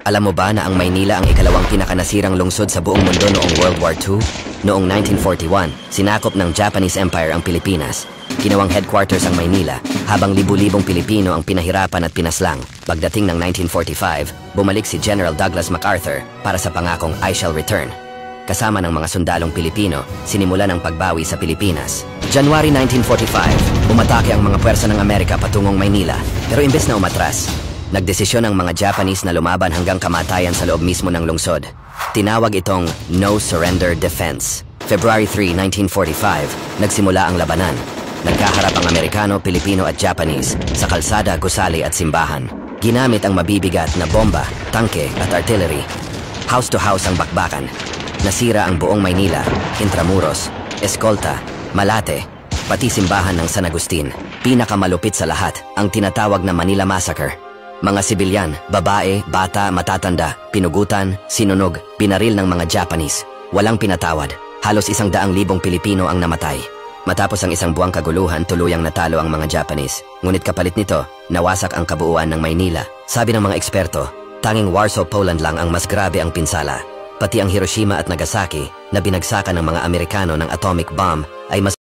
Alam mo ba na ang Maynila ang ikalawang pinakanasirang lungsod sa buong mundo noong World War II? Noong 1941, sinakop ng Japanese Empire ang Pilipinas. Ginawang headquarters ang Maynila, habang libu-libong Pilipino ang pinahirapan at pinaslang. Pagdating ng 1945, bumalik si General Douglas MacArthur para sa pangakong I shall return. Kasama ng mga sundalong Pilipino, sinimulan ang pagbawi sa Pilipinas. January 1945, umatake ang mga pwersa ng Amerika patungong Maynila, pero imbes na umatras, nagdesisyon ang mga Japanese na lumaban hanggang kamatayan sa loob mismo ng lungsod. Tinawag itong No Surrender Defense. February 3, 1945, nagsimula ang labanan. Nagkaharap ang Amerikano, Pilipino at Japanese sa kalsada, gusali at simbahan. Ginamit ang mabibigat na bomba, tangke at artillery. House to house ang bakbakan. Nasira ang buong Maynila, Intramuros, Escolta, Malate, pati simbahan ng San Agustin. Pinakamalupit sa lahat, ang tinatawag na Manila Massacre. Mga sibilyan, babae, bata, matatanda, pinugutan, sinunog, binaril ng mga Japanese. Walang pinatawad. Halos 100,000 Pilipino ang namatay. Matapos ang isang buwang kaguluhan, tuluyang natalo ang mga Japanese. Ngunit kapalit nito, nawasak ang kabuuan ng Maynila. Sabi ng mga eksperto, tanging Warsaw, Poland lang ang mas grabe ang pinsala. Pati ang Hiroshima at Nagasaki na binagsakan ng mga Amerikano ng atomic bomb ay mas